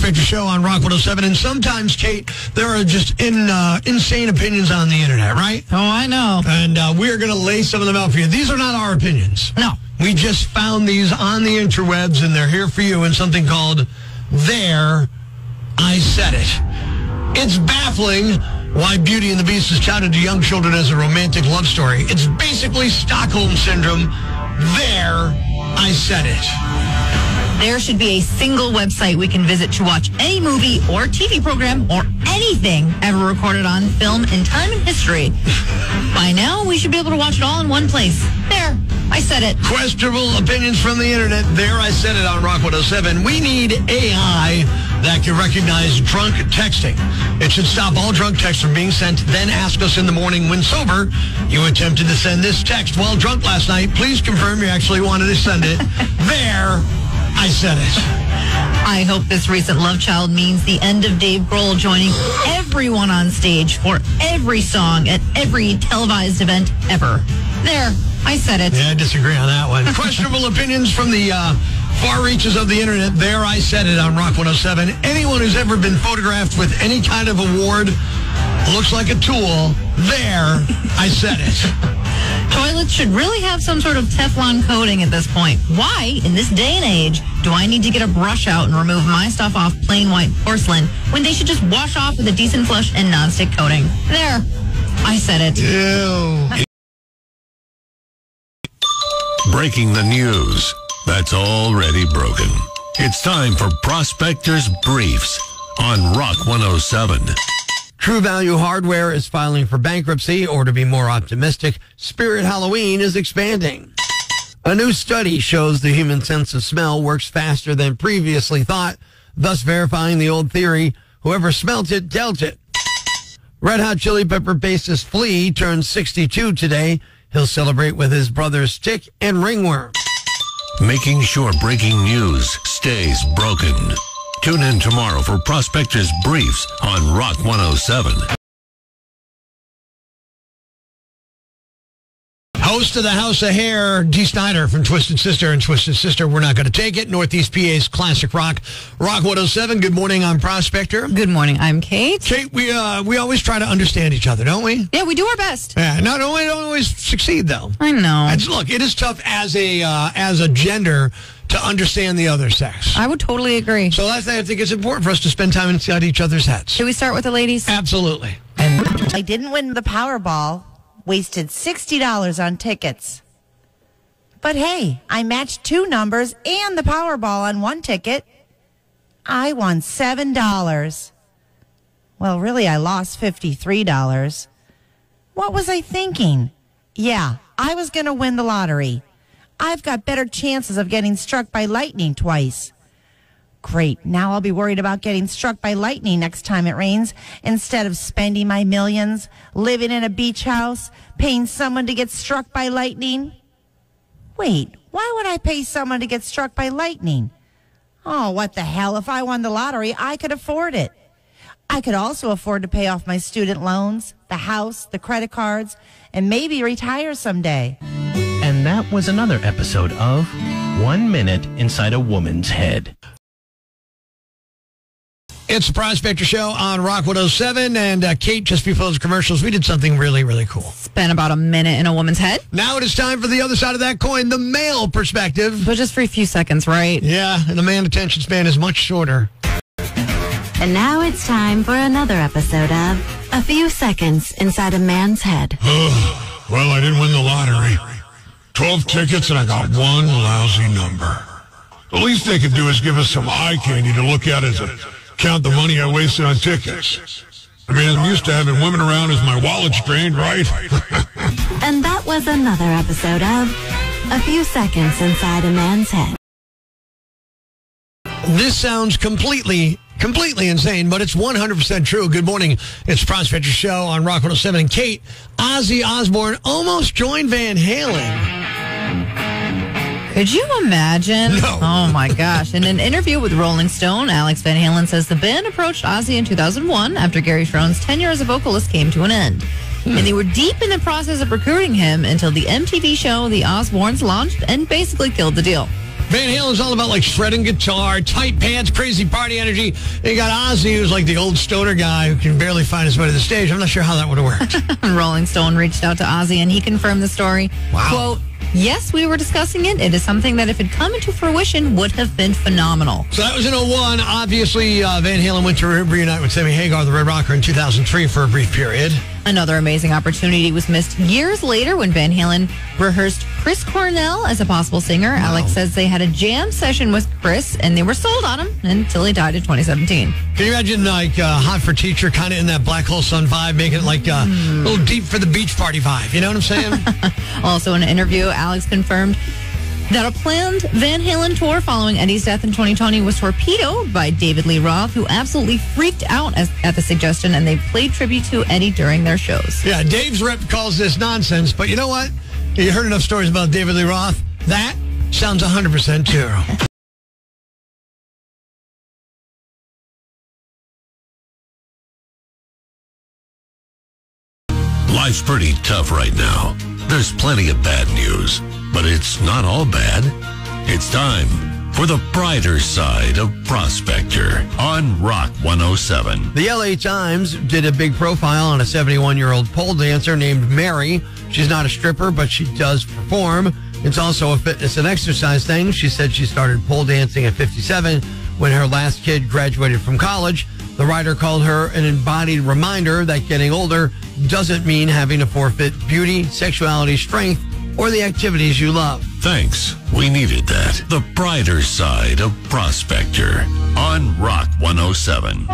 Prospector Show on Rock 107. And sometimes, Kate, there are just insane opinions on the internet, right? Oh, I know. And we're going to lay some of them out for you. These are not our opinions. No. We just found these on the interwebs, and they're here for you in something called There, I Said It. It's baffling why Beauty and the Beast is touted to young children as a romantic love story. It's basically Stockholm Syndrome. There, I said it. There should be a single website we can visit to watch any movie or TV program or anything ever recorded on film in time and history. By now, we should be able to watch it all in one place. There, I said it. Questionable opinions from the internet. There, I said it on Rock 107. We need AI that can recognize drunk texting. It should stop all drunk texts from being sent, then ask us in the morning when sober, you attempted to send this text while drunk last night. Please confirm you actually wanted to send it. There, I said it. I hope this recent love child means the end of Dave Grohl joining everyone on stage for every song at every televised event ever. There, I said it. Yeah, I disagree on that one. Questionable opinions from the far reaches of the internet. There, I said it on Rock 107. Anyone who's ever been photographed with any kind of award looks like a tool. There, I said it. Toilets should really have some sort of Teflon coating at this point. Why, in this day and age, do I need to get a brush out and remove my stuff off plain white porcelain when they should just wash off with a decent flush and nonstick coating? There, I said it. Ew. Breaking the news that's already broken. It's time for Prospector's Briefs on Rock 107. True Value Hardware is filing for bankruptcy, or to be more optimistic, Spirit Halloween is expanding. A new study shows the human sense of smell works faster than previously thought, thus verifying the old theory, whoever smelt it, dealt it. Red Hot Chili Pepper bassist Flea turns 62 today. He'll celebrate with his brothers Tick and Ringworm. Making sure breaking news stays broken. Tune in tomorrow for Prospector's Briefs on Rock 107. Host of the House of Hair, Dee Snider from Twisted Sister and Twisted Sister, We're Not Gonna Take It. Northeast PA's classic rock, Rock 107. Good morning, I'm Prospector. Good morning, I'm Kate. Kate, we always try to understand each other, don't we? Yeah, we do our best. Yeah, don't always succeed, though. I know. Look, it is tough as a gender to understand the other sex. I would totally agree. So I think it's important for us to spend time inside each other's heads. Should we start with the ladies? Absolutely. I didn't win the Powerball, wasted $60 on tickets. But hey, I matched two numbers and the Powerball on one ticket. I won $7. Well, really, I lost $53. What was I thinking? Yeah, I was going to win the lottery. I've got better chances of getting struck by lightning twice. Great. Now I'll be worried about getting struck by lightning next time it rains instead of spending my millions, living in a beach house, paying someone to get struck by lightning. Wait, why would I pay someone to get struck by lightning? Oh, what the hell? If I won the lottery, I could afford it. I could also afford to pay off my student loans, the house, the credit cards, and maybe retire someday. And that was another episode of 1 Minute Inside a Woman's Head. It's the Prospector Show on Rock 107. And Kate, just before those commercials, we did something really, really cool. Spent about a minute in a woman's head. Now it is time for the other side of that coin, the male perspective. But just for a few seconds, right? Yeah, and the man attention span is much shorter. And now it's time for another episode of A Few Seconds Inside a Man's Head. Well, I didn't win the lottery. 12 tickets and I got one lousy number. The least they could do is give us some eye candy to look at as a count the money I wasted on tickets. I mean, I'm used to having women around as my wallet's drained, right? And that was another episode of A Few Seconds Inside a Man's Head. This sounds completely insane, but it's 100% true. Good morning. It's Prospector Show on Rock 107. And Kate, Ozzy Osbourne almost joined Van Halen. Could you imagine? No. Oh, my gosh. In an interview with Rolling Stone, Alex Van Halen says the band approached Ozzy in 2001 after Gary Schrone's tenure as a vocalist came to an end. And they were deep in the process of recruiting him until the MTV show The Osbournes launched and basically killed the deal. Van Halen's all about like shredding guitar, tight pants, crazy party energy. And you got Ozzy, who's like the old stoner guy who can barely find his way to the stage. I'm not sure how that would have worked. Rolling Stone reached out to Ozzy and he confirmed the story. Wow. Quote, yes, we were discussing it. It is something that if it come into fruition would have been phenomenal. So that was in 2001. Obviously, Van Halen went to reunite with Sammy Hagar, the Red Rocker, in 2003 for a brief period. Another amazing opportunity was missed years later when Van Halen rehearsed Chris Cornell as a possible singer. Wow. Alex says they had a jam session with Chris, and they were sold on him until he died in 2017. Can you imagine, like, Hot for Teacher, kind of in that Black Hole Sun vibe, making it like a little Deep for the Beach Party vibe? You know what I'm saying? Also in an interview, Alex confirmed that a planned Van Halen tour following Eddie's death in 2020 was torpedoed by David Lee Roth, who absolutely freaked out at the suggestion, and they played tribute to Eddie during their shows. Yeah, Dave's rep calls this nonsense, but you know what? You heard enough stories about David Lee Roth. That sounds 100% true. Life's pretty tough right now. There's plenty of bad news, but it's not all bad. It's time for the brighter side of Prospector on Rock 107. The LA Times did a big profile on a 71-year-old pole dancer named Mary. She's not a stripper, but she does perform. It's also a fitness and exercise thing. She said she started pole dancing at 57 when her last kid graduated from college. The writer called her an embodied reminder that getting older doesn't mean having to forfeit beauty, sexuality, strength, or the activities you love. Thanks. We needed that. The brighter side of Prospector on Rock 107.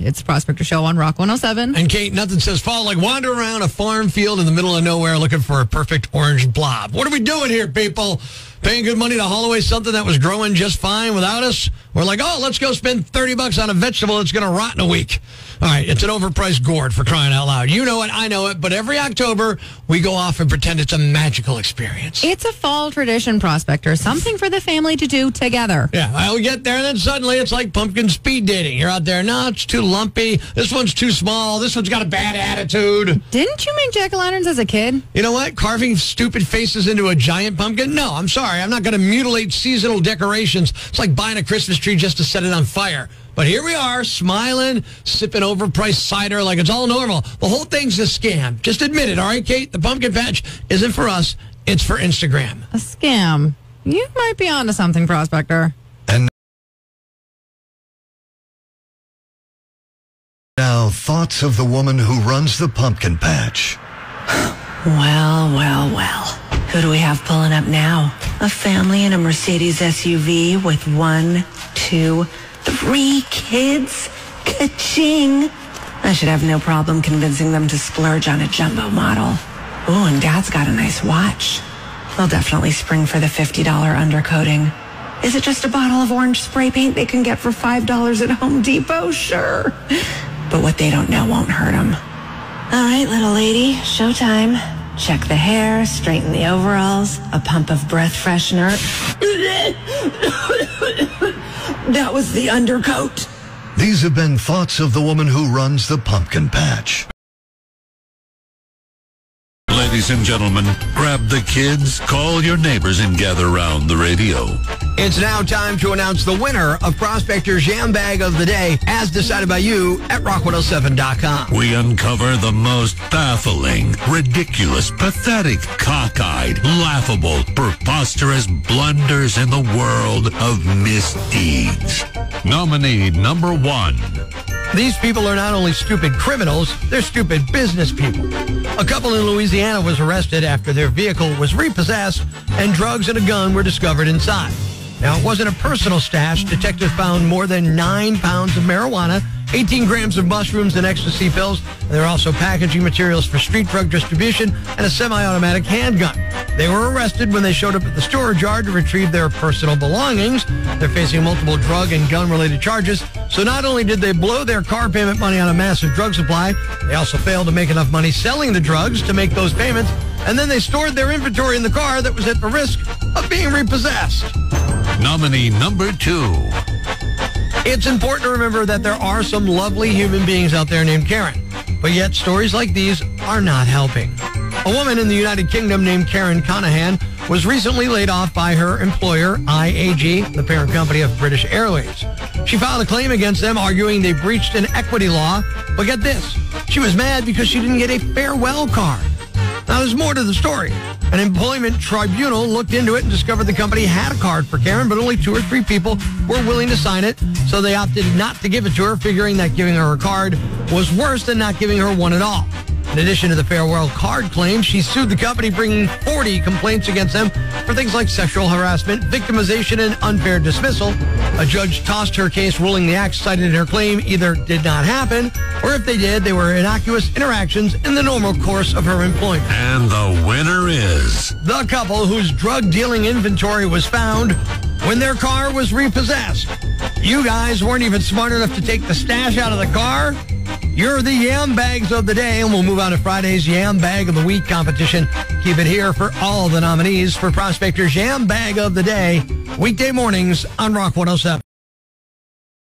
It's Prospector Show on Rock 107. And Kate, nothing says fall like wandering around a farm field in the middle of nowhere looking for a perfect orange blob. What are we doing here, people? Paying good money to haul away something that was growing just fine without us? We're like, oh, let's go spend $30 on a vegetable that's going to rot in a week. All right, it's an overpriced gourd, for crying out loud. You know it, I know it, but every October, we go off and pretend it's a magical experience. It's a fall tradition, Prospector, something for the family to do together. Yeah, we get there, and then suddenly it's like pumpkin speed dating. You're out there, no, it's too lumpy. This one's too small. This one's got a bad attitude. Didn't you make jack-o'-lanterns as a kid? You know what? Carving stupid faces into a giant pumpkin? No, I'm sorry. I'm not going to mutilate seasonal decorations. It's like buying a Christmas tree just to set it on fire. But here we are, smiling, sipping overpriced cider like it's all normal. The whole thing's a scam. Just admit it, all right, Kate? The pumpkin patch isn't for us. It's for Instagram. A scam. You might be onto something, Prospector. And now, thoughts of the woman who runs the pumpkin patch. Well, well, well. Who do we have pulling up now? A family in a Mercedes SUV with 1, 2, 3 kids. Ka-ching. I should have no problem convincing them to splurge on a jumbo model. Ooh, and Dad's got a nice watch. They'll definitely spring for the $50 undercoating. Is it just a bottle of orange spray paint they can get for $5 at Home Depot? Sure. But what they don't know won't hurt them. All right, little lady, showtime. Check the hair, straighten the overalls, a pump of breath freshener. That was the undercoat. These have been thoughts of the woman who runs the pumpkin patch. Ladies and gentlemen, grab the kids, call your neighbors, and gather around the radio. It's now time to announce the winner of Prospector's Jam Bag of the Day, as decided by you at rock107.com. We uncover the most baffling, ridiculous, pathetic, cockeyed, laughable, preposterous blunders in the world of misdeeds. Nominee number 1. These people are not only stupid criminals, they're stupid business people. A couple in Louisiana was arrested after their vehicle was repossessed and drugs and a gun were discovered inside. Now, it wasn't a personal stash. Detectives found more than 9 pounds of marijuana, 18 grams of mushrooms and ecstasy pills, and there are also packaging materials for street drug distribution and a semi-automatic handgun. They were arrested when they showed up at the storage yard to retrieve their personal belongings. They're facing multiple drug and gun-related charges. So not only did they blow their car payment money on a massive drug supply, they also failed to make enough money selling the drugs to make those payments, and then they stored their inventory in the car that was at the risk of being repossessed. Nominee number 2. It's important to remember that there are some lovely human beings out there named Karen, but yet stories like these are not helping. A woman in the United Kingdom named Karen Conahan was recently laid off by her employer, IAG, the parent company of British Airways. She filed a claim against them, arguing they breached an equity law. But get this, she was mad because she didn't get a farewell card. Now, there's more to the story. An employment tribunal looked into it and discovered the company had a card for Karen, but only 2 or 3 people were willing to sign it, so they opted not to give it to her, figuring that giving her a card was worse than not giving her one at all. In addition to the farewell card claim, she sued the company, bringing 40 complaints against them for things like sexual harassment, victimization, and unfair dismissal. A judge tossed her case, ruling the acts cited in her claim either did not happen, or if they did, they were innocuous interactions in the normal course of her employment. And the winner is the couple whose drug dealing inventory was found when their car was repossessed. You guys weren't even smart enough to take the stash out of the car. You're the Yam Bags of the Day, and we'll move on to Friday's Yam Bag of the Week competition. Keep it here for all the nominees for Prospector's Yam Bag of the Day, weekday mornings on Rock 107.